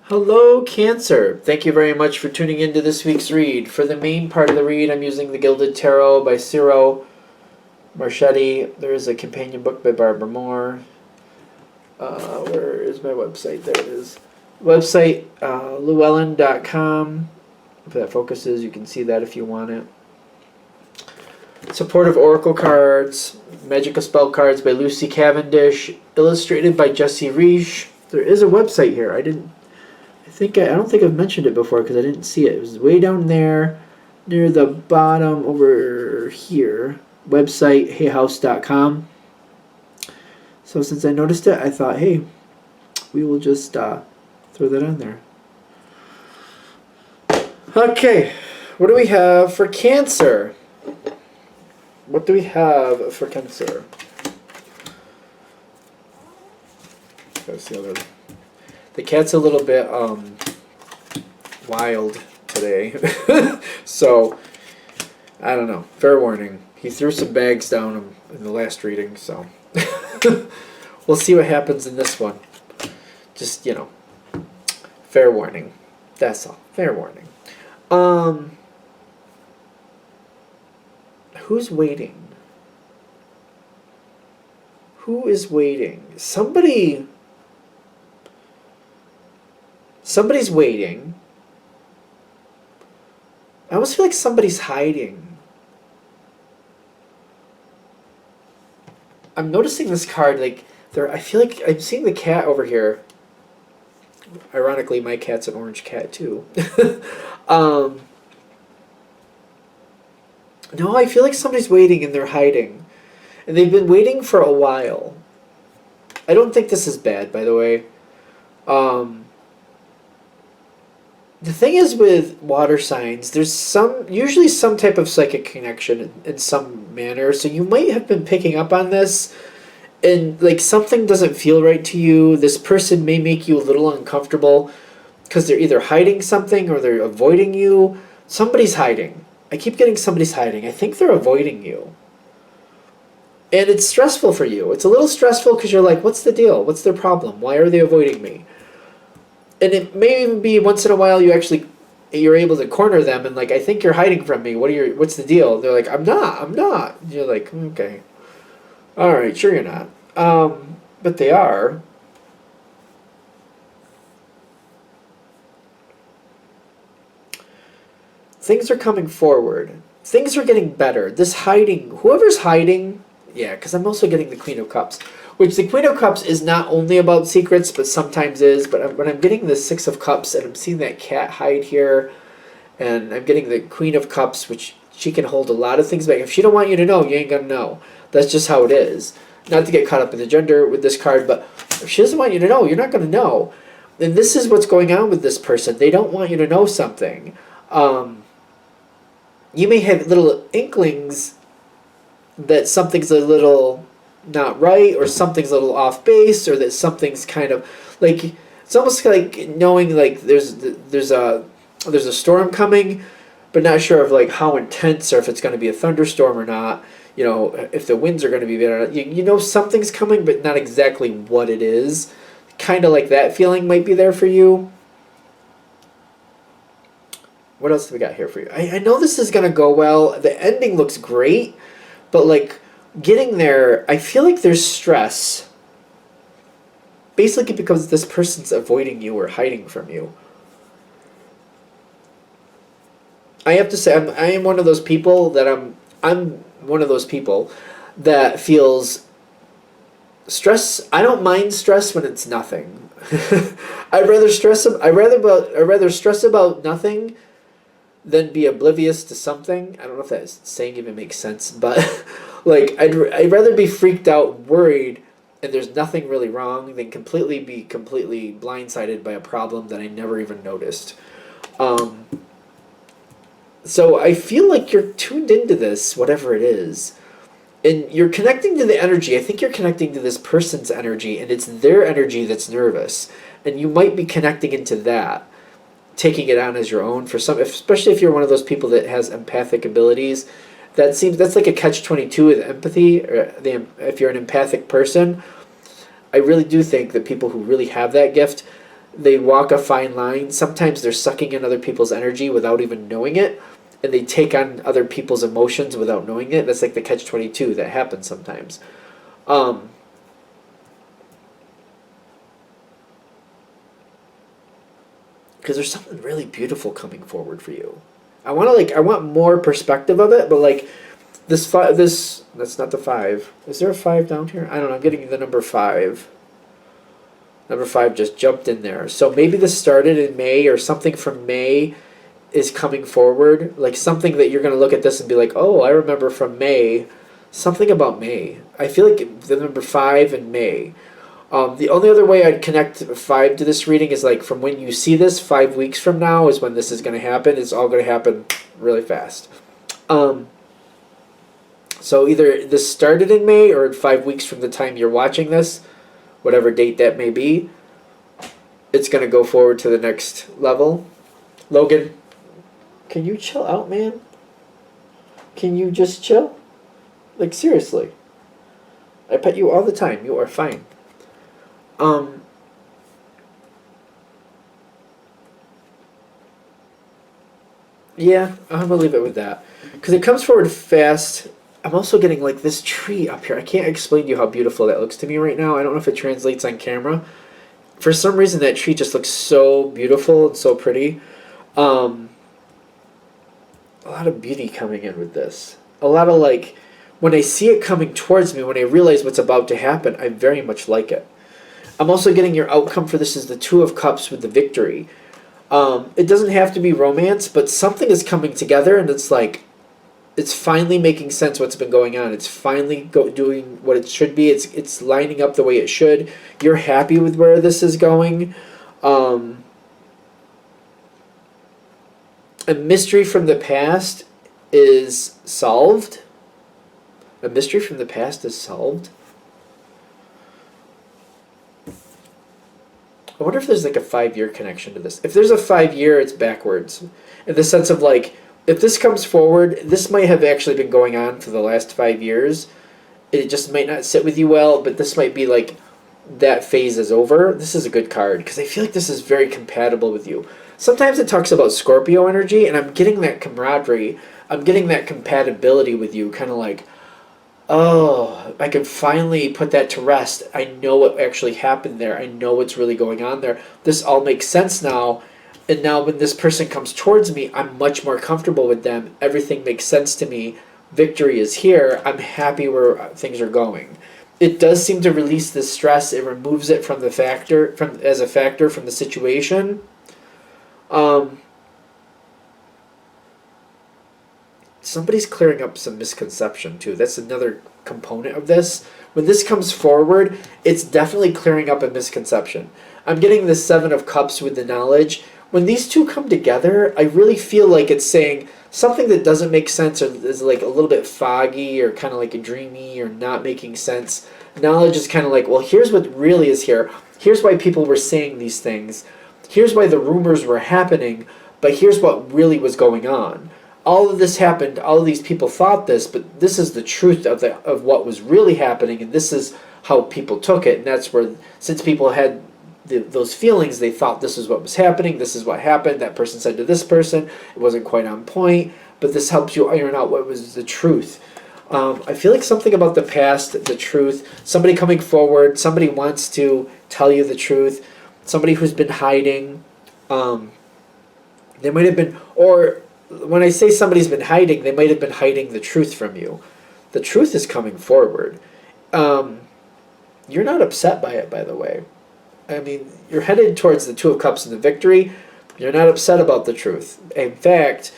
Hello, Cancer. Thank you very much for tuning into this week's read. For the main part of the read, I'm using The Gilded Tarot by Ciro Marchetti. There is a companion book by Barbara Moore. Where is my website? There it is. Website, llewellyn.com. If that focuses, you can see that if you want it. Supportive Oracle cards, Magical Spell cards by Lucy Cavendish, illustrated by Jesse Reish. There is a website here. I don't think I've mentioned it before because I didn't see it. It was way down there near the bottom over here. Website hayhouse.com. So since I noticed it, I thought, hey, we will just throw that on there. Okay, what do we have for Cancer? What do we have for Cancer? That's the other. The cat's a little bit wild today, so I don't know. Fair warning. He threw some bags down in the last reading, so we'll see what happens in this one. Just fair warning. That's all. Fair warning. Who's waiting? Who is waiting? Somebody's waiting. I almost feel like somebody's hiding. I'm noticing this card, like, I feel like I'm seeing the cat over here. Ironically, my cat's an orange cat, too. No, I feel like somebody's waiting and they're hiding. And they've been waiting for a while. I don't think this is bad, by the way. The thing is with water signs, there's usually some type of psychic connection in some manner. So you might have been picking up on this, and like something doesn't feel right to you. This person may make you a little uncomfortable because they're either hiding something or they're avoiding you. Somebody's hiding. I keep getting somebody's hiding. I think they're avoiding you. And it's stressful for you. It's a little stressful because you're like, what's the deal? What's their problem? Why are they avoiding me? And it may even be once in a while you're able to corner them and like, I think you're hiding from me. What's the deal? They're like, I'm not. And you're like, okay. All right, sure you're not. But they are. Things are coming forward. Things are getting better. This hiding, whoever's hiding, yeah, because I'm also getting the Queen of Cups. Which the Queen of Cups is not only about secrets, but sometimes is. But when I'm getting the Six of Cups, and I'm seeing that cat hide here, and I'm getting the Queen of Cups, which she can hold a lot of things back. If she don't want you to know, you ain't gonna know. That's just how it is. Not to get caught up in the gender with this card, but if she doesn't want you to know, you're not gonna know. And this is what's going on with this person. They don't want you to know something. You may have little inklings that something's a little not right, or something's a little off base, or that something's kind of like, it's almost like knowing like there's a storm coming, but not sure of like how intense, or if it's going to be a thunderstorm or not. If the winds are going to be bad or not. You know something's coming, but not exactly what it is. Kind of like that feeling might be there for you. What else do we got here for you? I know this is going to go well. The ending looks great, but like getting there, I feel like there's stress. Basically because this person's avoiding you or hiding from you. I have to say, I am one of those people that I'm one of those people that feels stress. I don't mind stress when it's nothing. I'd rather stress about nothing than be oblivious to something. I don't know if that saying even makes sense, but like I'd rather be freaked out, worried, and there's nothing really wrong than be completely blindsided by a problem that I never even noticed. So I feel like you're tuned into this, whatever it is, and you're connecting to the energy. I think you're connecting to this person's energy, and it's their energy that's nervous, and you might be connecting into that, taking it on as your own for some, especially if you're one of those people that has empathic abilities. That's like a catch-22 with empathy, or if you're an empathic person. I really do think that people who really have that gift, they walk a fine line. Sometimes they're sucking in other people's energy without even knowing it, and they take on other people's emotions without knowing it. That's like the catch-22 that happens sometimes. Because there's something really beautiful coming forward for you. I want more perspective of it, but like this that's not the 5. Is there a 5 down here? I don't know. I'm getting the number 5. Number 5 just jumped in there. So maybe this started in May, or something from May is coming forward. Like something that you're going to look at this and be like, oh, I remember from May. Something about May. I feel like the number 5 in May. The only other way I'd connect 5 to this reading is like from when you see this, 5 weeks from now is when this is going to happen. It's all going to happen really fast. So either this started in May or 5 weeks from the time you're watching this, whatever date that may be, it's going to go forward to the next level. Logan, can you chill out, man? Can you just chill? Like, seriously. I pet you all the time. You are fine. Yeah, I'm going to leave it with that. Because it comes forward fast. I'm also getting like this tree up here. I can't explain to you how beautiful that looks to me right now. I don't know if it translates on camera. For some reason, that tree just looks so beautiful and so pretty. A lot of beauty coming in with this. A lot of like, when I see it coming towards me, when I realize what's about to happen, I very much like it. I'm also getting your outcome for this is the 2 of Cups with the Victory. It doesn't have to be romance, but something is coming together, and it's like, it's finally making sense what's been going on. It's finally doing what it should be. It's lining up the way it should. You're happy with where this is going. A mystery from the past is solved. A mystery from the past is solved. I wonder if there's like a 5-year connection to this. If there's a 5-year, it's backwards. In the sense of like, if this comes forward, this might have actually been going on for the last 5 years. It just might not sit with you well, but this might be like that phase is over. This is a good card because I feel like this is very compatible with you. Sometimes it talks about Scorpio energy, and I'm getting that camaraderie. I'm getting that compatibility with you, kind of like, oh, I can finally put that to rest. I know what actually happened there. I know what's really going on there. This all makes sense now. And now when this person comes towards me, I'm much more comfortable with them. Everything makes sense to me. Victory is here. I'm happy where things are going. It does seem to release the stress. It removes it from the factor, as a factor from the situation. Somebody's clearing up some misconception too. That's another component of this. When this comes forward, it's definitely clearing up a misconception. I'm getting the 7 of Cups with the knowledge. When these two come together, I really feel like it's saying something that doesn't make sense or is like a little bit foggy or kind of like a dreamy or not making sense. Knowledge is kind of like, well, here's what really is here. Here's why people were saying these things. Here's why the rumors were happening, but here's what really was going on. All of this happened, all of these people thought this, but this is the truth of what was really happening, and this is how people took it. And that's where, since people had those feelings, they thought this is what was happening, this is what happened, that person said to this person, it wasn't quite on point, but this helps you iron out what was the truth. I feel like something about the past, the truth, somebody coming forward, somebody wants to tell you the truth, somebody who's been hiding. They might have been, or when I say somebody's been hiding, they might have been hiding the truth from you. The truth is coming forward. You're not upset by it, by the way. I mean, you're headed towards the 2 of Cups and the Victory. You're not upset about the truth. In fact,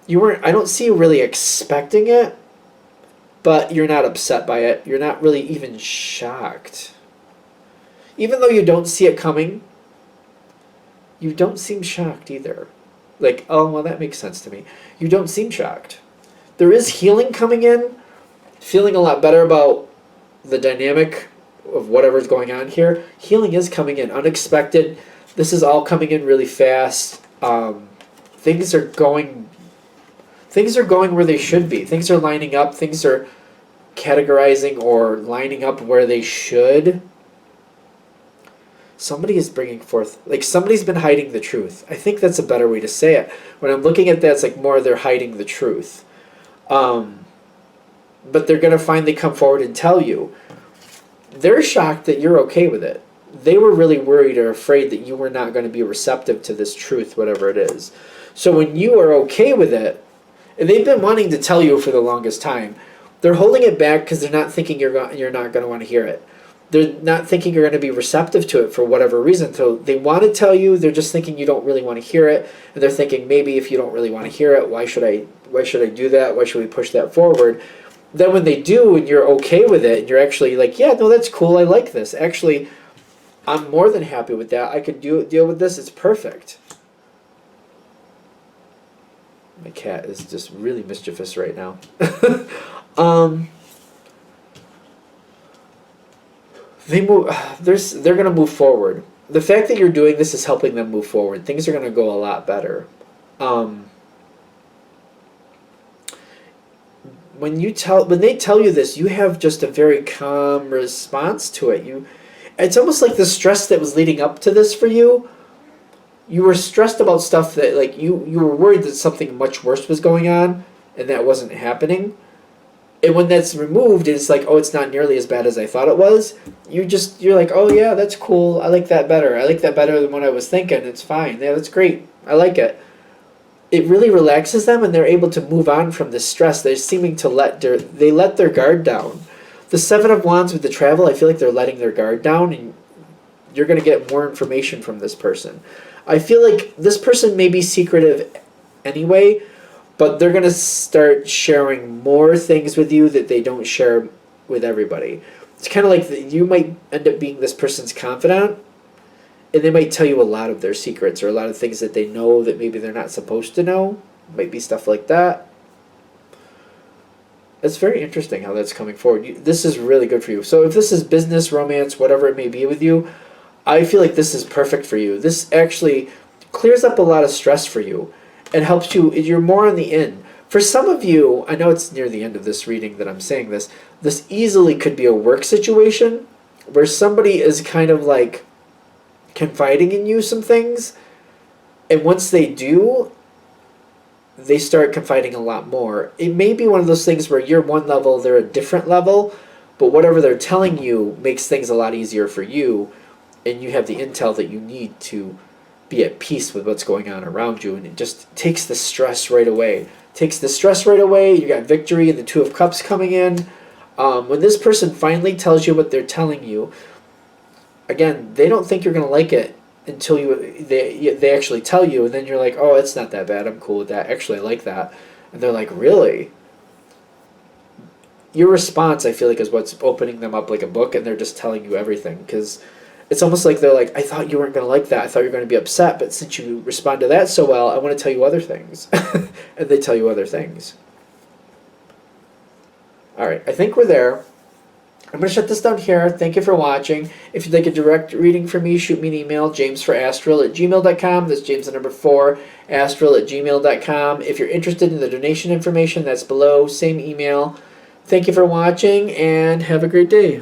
you weren't. I don't see you really expecting it, but you're not upset by it. You're not really even shocked. Even though you don't see it coming, you don't seem shocked either. Like, oh, well, that makes sense to me. You don't seem shocked. There is healing coming in, feeling a lot better about the dynamic of whatever's going on here. Healing is coming in unexpected. This is all coming in really fast. Things are going where they should be. Things are lining up. Things are categorizing or lining up where they should. somebody is bringing forth, like somebody's been hiding the truth. I think that's a better way to say it. When I'm looking at that, it's like more they're hiding the truth. But they're going to finally come forward and tell you. They're shocked that you're okay with it. They were really worried or afraid that you were not going to be receptive to this truth, whatever it is. So when you are okay with it, and they've been wanting to tell you for the longest time, they're holding it back because they're not thinking you're not going to want to hear it. They're not thinking you're going to be receptive to it for whatever reason. So they want to tell you, they're just thinking you don't really want to hear it, and they're thinking maybe if you don't really want to hear it, why should I do that? Why should we push that forward? Then when they do and you're okay with it, and you're actually like, yeah, no, that's cool, I like this. Actually, I'm more than happy with that. I could deal with this. It's perfect. My cat is just really mischievous right now. They're gonna move forward. The fact that you're doing this is helping them move forward. Things are gonna go a lot better. When they tell you this, you have just a very calm response to it. It's almost like the stress that was leading up to this for you. You were stressed about stuff that, like, you were worried that something much worse was going on, and that wasn't happening. And when that's removed, it's like, oh, it's not nearly as bad as I thought it was. You're like, oh yeah, that's cool. I like that better. I like that better than what I was thinking. It's fine. Yeah, that's great. I like it. It really relaxes them, and they're able to move on from this stress. They're seeming to let their guard down. The Seven of Wands with the travel, I feel like they're letting their guard down, and you're going to get more information from this person. I feel like this person may be secretive anyway, but they're going to start sharing more things with you that they don't share with everybody. It's kind of like you might end up being this person's confidant, and they might tell you a lot of their secrets or a lot of things that they know that maybe they're not supposed to know. Might be stuff like that. It's very interesting how that's coming forward. This is really good for you. So if this is business, romance, whatever it may be with you, I feel like this is perfect for you. This actually clears up a lot of stress for you and helps you. You're more on the in. For some of you, I know it's near the end of this reading that I'm saying this, this easily could be a work situation where somebody is kind of like confiding in you some things, and once they do, they start confiding a lot more. It may be one of those things where you're one level, they're a different level, but whatever they're telling you makes things a lot easier for you, and you have the intel that you need to be at peace with what's going on around you, and it just takes the stress right away. You got victory and the Two of Cups coming in. When this person finally tells you what they're telling you, again, they don't think you're going to like it until they actually tell you, and then you're like, oh, it's not that bad, I'm cool with that, actually I like that. And they're like, really? Your response, I feel like, is what's opening them up like a book, and they're just telling you everything, because it's almost like they're like, I thought you weren't going to like that, I thought you were going to be upset, but since you respond to that so well, I want to tell you other things. And they tell you other things. Alright, I think we're there. I'm going to shut this down here. Thank you for watching. If you'd like a direct reading from me, shoot me an email, jamesforastral@gmail.com. That's James the number 4, astral@gmail.com. If you're interested in the donation information, that's below. Same email. Thank you for watching, and have a great day.